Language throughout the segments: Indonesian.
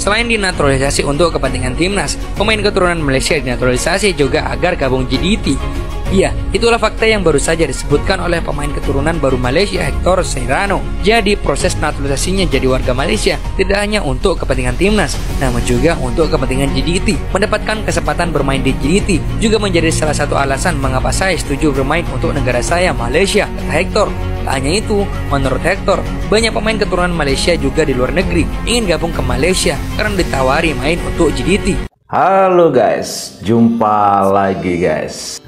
Selain dinaturalisasi untuk kepentingan timnas, pemain keturunan Malaysia dinaturalisasi juga agar gabung JDT. Iya, itulah fakta yang baru saja disebutkan oleh pemain keturunan baru Malaysia Hector Serrano. Jadi proses naturalisasinya jadi warga Malaysia tidak hanya untuk kepentingan timnas, namun juga untuk kepentingan JDT. Mendapatkan kesempatan bermain di JDT juga menjadi salah satu alasan mengapa saya setuju bermain untuk negara saya, Malaysia, kata Hector. Tak hanya itu, menurut Hector, banyak pemain keturunan Malaysia juga di luar negeri ingin gabung ke Malaysia karena ditawari main untuk JDT. Halo guys, jumpa lagi guys.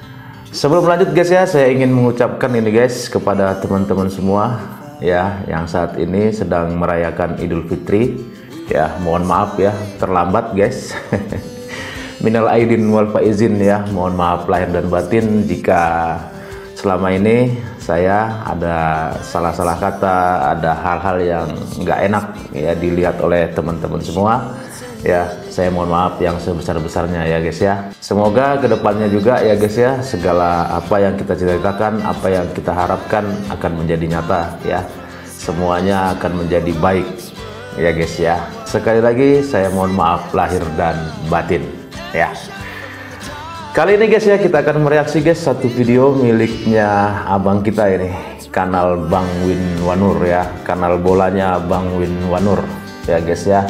Sebelum lanjut guys ya, saya ingin mengucapkan ini guys kepada teman-teman semua ya yang saat ini sedang merayakan Idul Fitri. Ya, mohon maaf ya terlambat guys. Minal aidin wal faizin ya, mohon maaf lahir dan batin jika selama ini saya ada salah-salah kata, ada hal-hal yang nggak enak ya dilihat oleh teman-teman semua. Ya, saya mohon maaf yang sebesar-besarnya ya guys ya. Semoga kedepannya juga ya guys ya, segala apa yang kita ceritakan, apa yang kita harapkan akan menjadi nyata ya. Semuanya akan menjadi baik ya guys ya. Sekali lagi saya mohon maaf lahir dan batin ya. Kali ini guys ya, kita akan mereaksi guys satu video miliknya abang kita ini, kanal Bang Win Wanur ya, kanal bolanya Bang Win Wanur ya guys ya.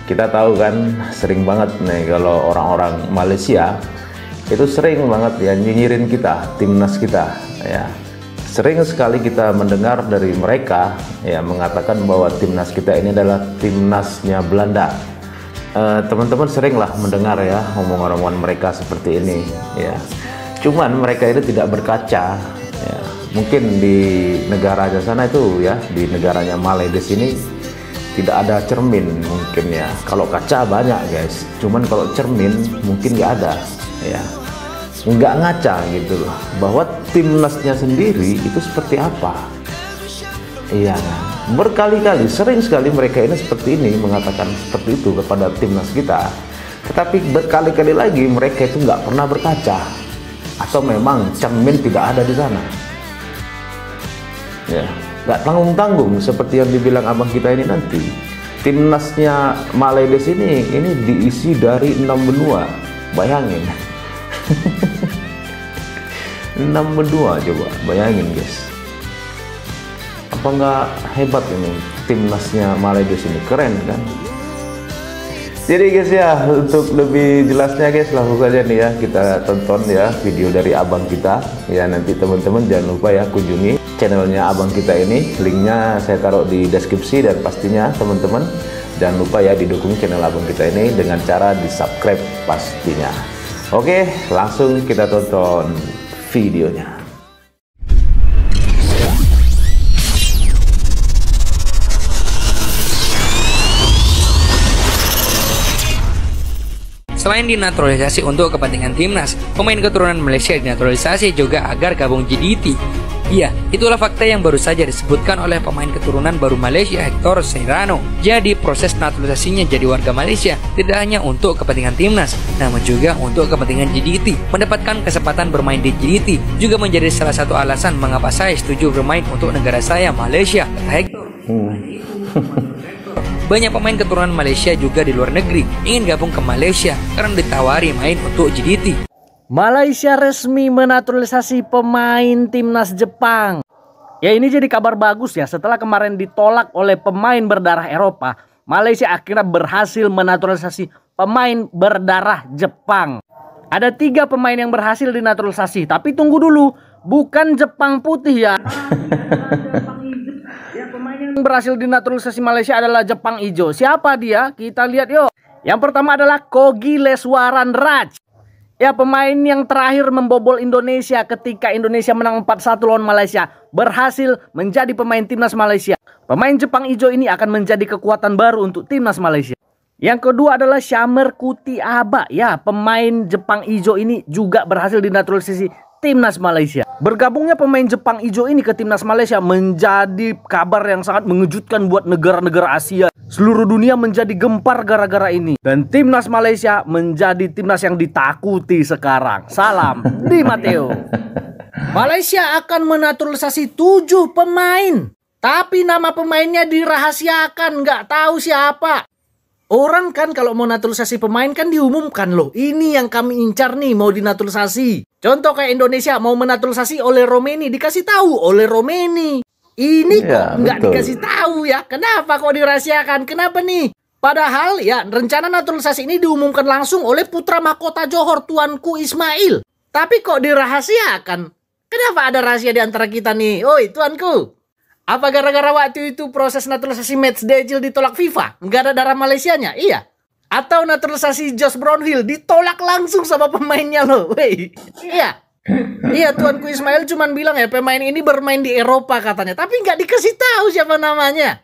Kita tahu kan sering banget nih kalau orang-orang Malaysia itu sering banget ya nyinyirin kita, timnas kita ya. Sering sekali kita mendengar dari mereka ya mengatakan bahwa timnas kita ini adalah timnasnya Belanda. Teman-teman seringlah mendengar ya omongan-omongan mereka seperti ini ya. Cuman mereka itu tidak berkaca ya. Mungkin di negaranya sana itu ya, di negaranya Malay di sini tidak ada cermin mungkin ya. Kalau kaca banyak guys, cuman kalau cermin mungkin nggak ada ya. Nggak ngaca gitu loh bahwa timnasnya sendiri itu seperti apa. Iya kan? Berkali-kali, sering sekali mereka ini seperti ini mengatakan seperti itu kepada timnas kita. Tetapi berkali-kali lagi mereka itu nggak pernah berkaca, atau memang cermin tidak ada di sana. Ya, nggak tanggung-tanggung seperti yang dibilang abang kita ini nanti. Timnasnya Malaysia ini diisi dari 6 benua, bayangin. 6 benua coba, bayangin guys. Apa nggak hebat ini timnasnya Malaysia ini, keren kan? Jadi guys ya, untuk lebih jelasnya guys langsung saja nih ya kita tonton ya video dari abang kita ya. Nanti teman-teman jangan lupa ya kunjungi channelnya abang kita ini, linknya saya taruh di deskripsi, dan pastinya teman-teman jangan lupa ya didukung channel abang kita ini dengan cara di subscribe pastinya. Oke, langsung kita tonton videonya. Selain dinaturalisasi untuk kepentingan timnas, pemain keturunan Malaysia dinaturalisasi juga agar gabung JDT. Iya, itulah fakta yang baru saja disebutkan oleh pemain keturunan baru Malaysia Hector Serrano. Jadi proses naturalisasinya jadi warga Malaysia tidak hanya untuk kepentingan timnas, namun juga untuk kepentingan JDT. Mendapatkan kesempatan bermain di JDT juga menjadi salah satu alasan mengapa saya setuju bermain untuk negara saya, Malaysia, kata Hector. Banyak pemain keturunan Malaysia juga di luar negeri ingin gabung ke Malaysia karena ditawari main untuk JDT. Malaysia resmi menaturalisasi pemain timnas Jepang. Ya, ini jadi kabar bagus ya. Setelah kemarin ditolak oleh pemain berdarah Eropa, Malaysia akhirnya berhasil menaturalisasi pemain berdarah Jepang. Ada 3 pemain yang berhasil dinaturalisasi. Tapi tunggu dulu, bukan Jepang putih ya. Ya, pemain yang berhasil dinaturalisasi Malaysia adalah Jepang hijau. Siapa dia? Kita lihat yuk. Yang pertama adalah Kogi Leswaran Raj. Ya, pemain yang terakhir membobol Indonesia ketika Indonesia menang 4-1 lawan Malaysia, berhasil menjadi pemain timnas Malaysia. Pemain Jepang hijau ini akan menjadi kekuatan baru untuk timnas Malaysia. Yang kedua adalah Shamer Kutiaba. Ya, pemain Jepang hijau ini juga berhasil dinaturalisasi timnas Malaysia. Bergabungnya pemain Jepang hijau ini ke timnas Malaysia menjadi kabar yang sangat mengejutkan buat negara-negara Asia. Seluruh dunia menjadi gempar gara-gara ini. Dan timnas Malaysia menjadi timnas yang ditakuti sekarang. Salam Di Matteo. Malaysia akan menaturalisasi 7 pemain. Tapi nama pemainnya dirahasiakan, nggak tahu siapa. Orang kan kalau mau naturalisasi pemain kan diumumkan loh. Ini yang kami incar nih mau dinaturalisasi. Contoh kayak Indonesia mau menaturalisasi oleh Romeni, dikasih tahu oleh Romeni. Ini kok nggak dikasih tahu ya? Kenapa kok dirahasiakan? Kenapa nih? Padahal ya rencana naturalisasi ini diumumkan langsung oleh putra mahkota Johor Tuanku Ismail. Tapi kok dirahasiakan? Kenapa ada rahasia di antara kita nih? Oi tuanku. Apa gara-gara waktu itu proses naturalisasi Matt Dejil ditolak FIFA? Nggak ada darah Malaysianya? Iya. Atau naturalisasi Josh Brownhill ditolak langsung sama pemainnya loh. Wey. Iya. Iya, Tuanku Ismail cuman bilang ya pemain ini bermain di Eropa katanya. Tapi nggak dikasih tahu siapa namanya.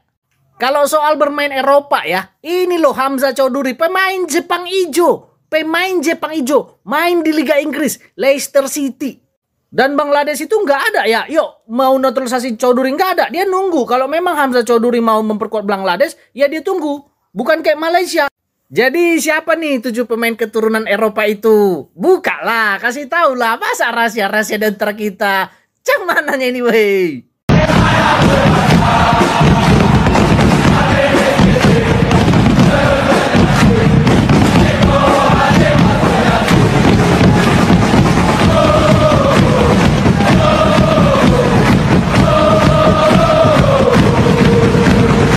Kalau soal bermain Eropa ya, ini loh Hamzah Choudhury, pemain Jepang Ijo. Pemain Jepang Ijo, main di Liga Inggris, Leicester City. Dan Bangladesh itu nggak ada ya. Yuk, mau naturalisasi Choudhury nggak ada. Dia nunggu. Kalau memang Hamzah Choudhury mau memperkuat Bangladesh, ya dia tunggu. Bukan kayak Malaysia. Jadi siapa nih 7 pemain keturunan Eropa itu? Buka lah, kasih tahu lah. Masa rahasia-rahasia di antara kita? Cang mananya ini wey?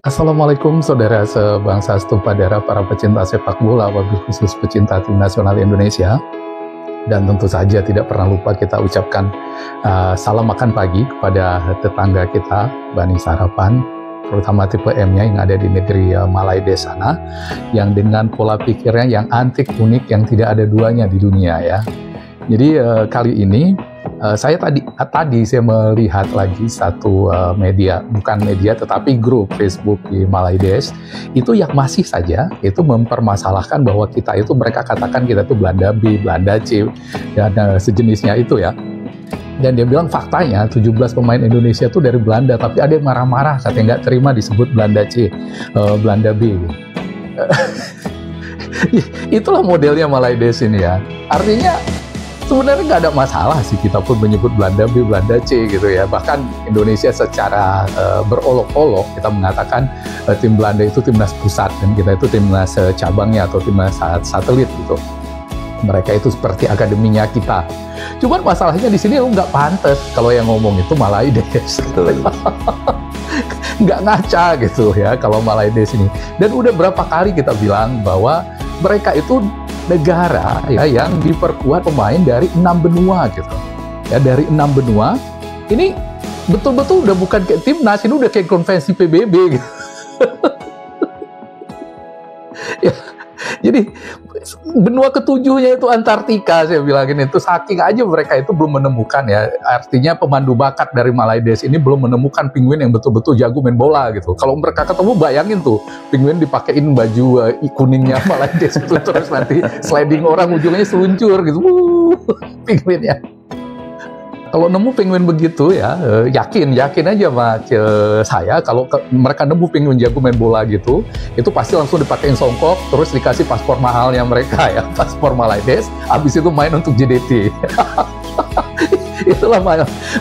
Assalamualaikum saudara sebangsa setumpah darah para pecinta sepak bola, wabil khusus pecinta tim nasional Indonesia. Dan tentu saja tidak pernah lupa kita ucapkan salam makan pagi kepada tetangga kita, Bani Sarapan, terutama tipe M-nya yang ada di negeri Maladesh sana, yang dengan pola pikirnya yang antik, unik, yang tidak ada duanya di dunia ya. Jadi kali ini saya tadi saya melihat lagi satu media, bukan media tetapi grup Facebook di Maladesh itu yang masih saja itu mempermasalahkan bahwa kita itu, mereka katakan kita itu Belanda B, Belanda C dan sejenisnya itu ya. Dan dia bilang faktanya 17 pemain Indonesia itu dari Belanda, tapi ada yang marah-marah katanya nggak terima disebut Belanda C, Belanda B. Itulah modelnya Maladesh ini ya. Artinya sebenarnya nggak ada masalah sih kita pun menyebut Belanda B, Belanda C gitu ya. Bahkan Indonesia secara berolok-olok kita mengatakan tim Belanda itu timnas pusat dan kita itu timnas cabangnya atau timnas satelit gitu. Mereka itu seperti akademinya kita. Cuman masalahnya di sini nggak pantas kalau yang ngomong itu Maladesh. Nggak ngaca gitu ya kalau Maladesh ini. Dan udah berapa kali kita bilang bahwa mereka itu negara ya yang diperkuat pemain dari 6 benua gitu. Ya dari 6 benua. Ini betul-betul udah bukan kayak timnas, ini udah kayak konvensi PBB gitu. Ya, jadi benua ketujuhnya itu Antartika, saya bilangin itu saking aja mereka itu belum menemukan ya. Artinya pemandu bakat dari Maladesh ini belum menemukan penguin yang betul-betul jago main bola gitu. Kalau mereka ketemu bayangin tuh penguin dipakein baju kuningnya Maladesh itu terus nanti sliding orang ujungnya seluncur gitu. Penguin ya. Kalau nemu penguin begitu ya, yakin aja sama saya kalau mereka nemu penguin jago main bola gitu, itu pasti langsung dipakein songkok, terus dikasih paspor mahalnya mereka ya, paspor Maladesh, habis itu main untuk JDT. Itulah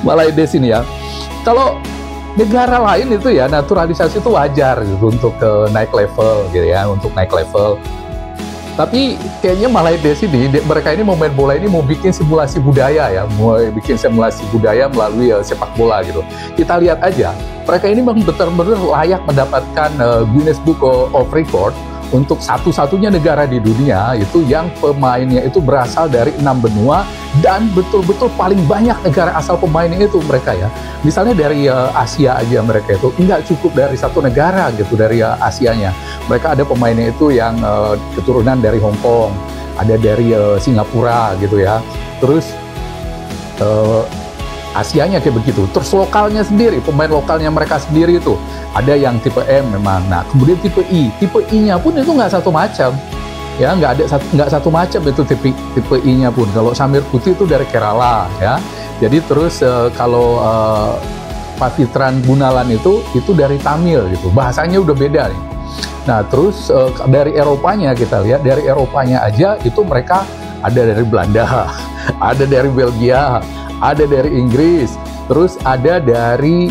Maladesh ini ya. Kalau negara lain itu ya naturalisasi itu wajar gitu untuk naik level gitu ya, untuk naik level. Tapi kayaknya Maladesh ini, mereka ini mau main bola ini mau bikin simulasi budaya ya, mau bikin simulasi budaya melalui sepak bola gitu. Kita lihat aja, mereka ini memang benar-benar layak mendapatkan Guinness Book of Record untuk satu-satunya negara di dunia itu yang pemainnya itu berasal dari 6 benua dan betul-betul paling banyak negara asal pemainnya itu mereka ya. Misalnya dari Asia aja mereka itu nggak cukup dari satu negara gitu dari Asianya. Mereka ada pemainnya itu yang keturunan dari Hong Kong, ada dari Singapura gitu ya. Terus Asianya kayak begitu. Terus lokalnya sendiri, pemain lokalnya mereka sendiri itu ada yang tipe M memang. Nah, kemudian tipe I. Tipe I-nya pun itu nggak satu macam. Ya, nggak satu macam itu tipe I-nya pun. Kalau Samir Putih itu dari Kerala ya. Jadi terus kalau Pavitran Gunalan itu dari Tamil gitu. Bahasanya udah beda nih. Nah, terus dari Eropanya kita lihat, dari Eropanya aja itu mereka ada dari Belanda, ada dari Belgia, ada dari Inggris, terus ada dari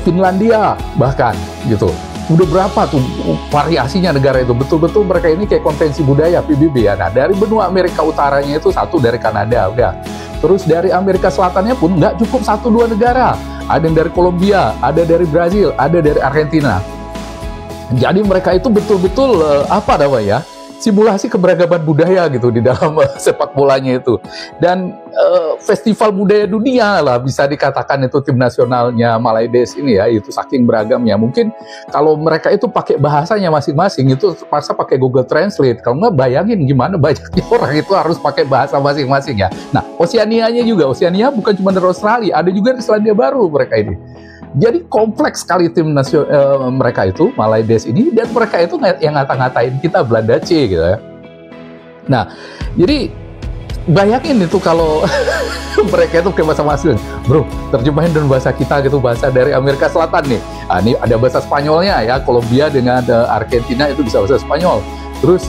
Finlandia bahkan gitu. Udah berapa tuh variasinya negara itu, betul-betul mereka ini kayak konvensi budaya PBB ya. Nah, dari benua Amerika Utaranya itu satu dari Kanada udah. Terus dari Amerika Selatannya pun nggak cukup 1-2 negara. Ada yang dari Kolombia, ada dari Brazil, ada dari Argentina. Jadi mereka itu betul-betul apa namanya? Simulasi keberagaman budaya gitu di dalam sepak bolanya itu. Dan festival budaya dunia lah bisa dikatakan itu tim nasionalnya Malaides ini ya, itu saking beragamnya. Mungkin kalau mereka itu pakai bahasanya masing-masing itu terpaksa pakai Google Translate. Kalau nggak, bayangin gimana banyaknya orang itu harus pakai bahasa masing-masing ya. Nah, Oseanianya juga, Oseania bukan cuma dari Australia, ada juga di Selandia Baru mereka ini. Jadi kompleks sekali tim mereka itu, Malaides ini, dan mereka itu yang ngata-ngatain kita Belanda C gitu ya. Nah, jadi bayangin itu kalau mereka itu kayak bahasa masing, bro, terjemahin dengan bahasa kita gitu, bahasa dari Amerika Selatan nih. Nah, ini ada bahasa Spanyolnya ya, Kolombia dengan Argentina itu bisa bahasa Spanyol. Terus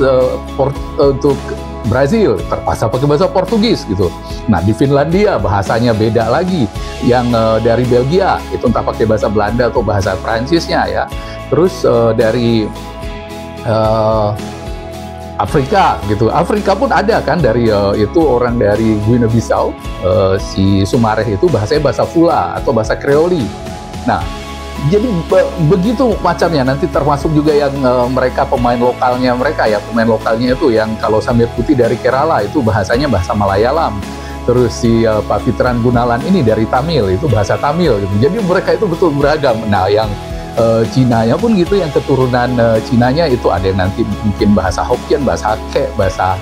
untuk Brazil terpaksa pakai bahasa Portugis gitu. Nah, di Finlandia bahasanya beda lagi. Yang dari Belgia itu entah pakai bahasa Belanda atau bahasa Prancisnya ya. Terus dari Afrika gitu. Afrika pun ada kan dari itu orang dari Guinea Bissau, si Sumareh itu bahasanya bahasa Fula atau bahasa Kreoli. Nah, jadi begitu macamnya, nanti termasuk juga yang mereka pemain lokalnya mereka ya, pemain lokalnya itu yang kalau Samir Putih dari Kerala itu bahasanya bahasa Malayalam. Terus si Pak Fitran Gunalan ini dari Tamil, itu bahasa Tamil gitu. Jadi mereka itu betul beragam. Nah, yang Cinanya pun gitu, yang keturunan Cinanya itu ada yang nanti mungkin bahasa Hokkien, bahasa Aceh, bahasa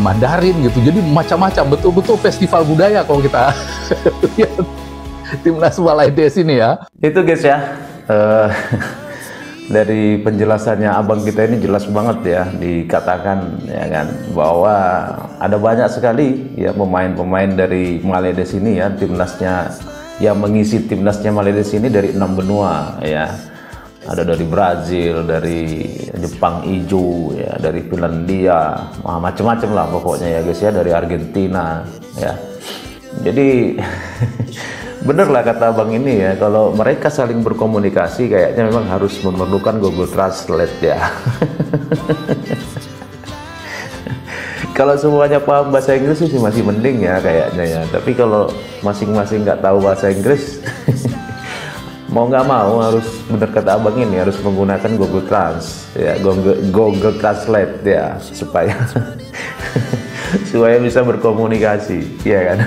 Mandarin gitu. Jadi macam-macam, betul-betul festival budaya kalau kita lihat Timnas Malaides ini ya. Itu guys ya, dari penjelasannya abang kita ini jelas banget ya, dikatakan ya kan bahwa ada banyak sekali ya pemain-pemain dari Malaides ini ya, timnasnya yang mengisi timnasnya Malaides ini dari 6 benua ya. Ada dari Brazil, dari Jepang Ijo ya, dari Finlandia, macam-macam lah pokoknya ya guys ya, dari Argentina ya. Jadi bener lah kata abang ini ya, kalau mereka saling berkomunikasi kayaknya memang harus memerlukan Google Translate ya. Kalau semuanya paham bahasa Inggris sih masih mending ya kayaknya ya, tapi kalau masing-masing nggak tahu bahasa Inggris mau nggak mau harus, bener kata abang ini, harus menggunakan Google Trans ya, Google Translate ya, supaya supaya bisa berkomunikasi ya kan.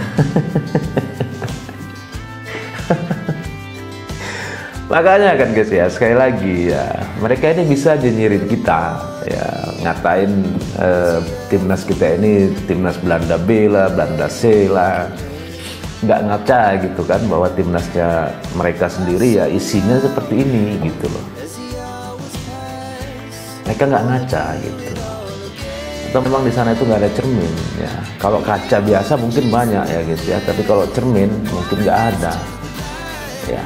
Makanya kan guys ya, sekali lagi ya, mereka ini bisa nyirin kita ya, ngatain timnas kita ini timnas Belanda B lah, Belanda C lah, nggak ngaca gitu kan, bahwa timnasnya mereka sendiri ya isinya seperti ini gitu loh. Mereka nggak ngaca gitu. Atau memang di sana itu nggak ada cermin ya. Kalau kaca biasa mungkin banyak ya guys ya, tapi kalau cermin mungkin nggak ada ya.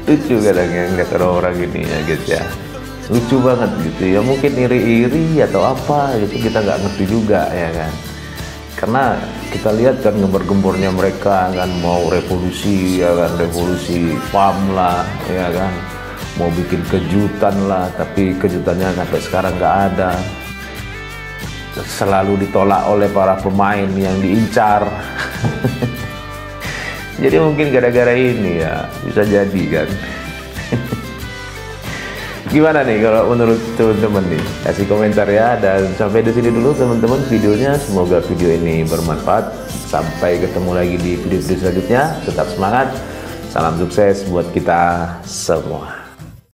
Lucu kadang kata orang ini ya guys ya, lucu banget gitu ya, mungkin iri-iri atau apa gitu, kita nggak ngerti juga ya kan, karena kita lihat kan gembar-gembornya mereka kan, mau revolusi ya kan, revolusi PAM lah ya kan, mau bikin kejutan lah, tapi kejutannya sampai sekarang nggak ada, selalu ditolak oleh para pemain yang diincar. Jadi mungkin gara-gara ini ya, bisa jadi kan. Gimana nih kalau menurut teman-teman nih? Kasih komentar ya, dan sampai di sini dulu teman-teman videonya. Semoga video ini bermanfaat. Sampai ketemu lagi di video-video selanjutnya. Tetap semangat. Salam sukses buat kita semua.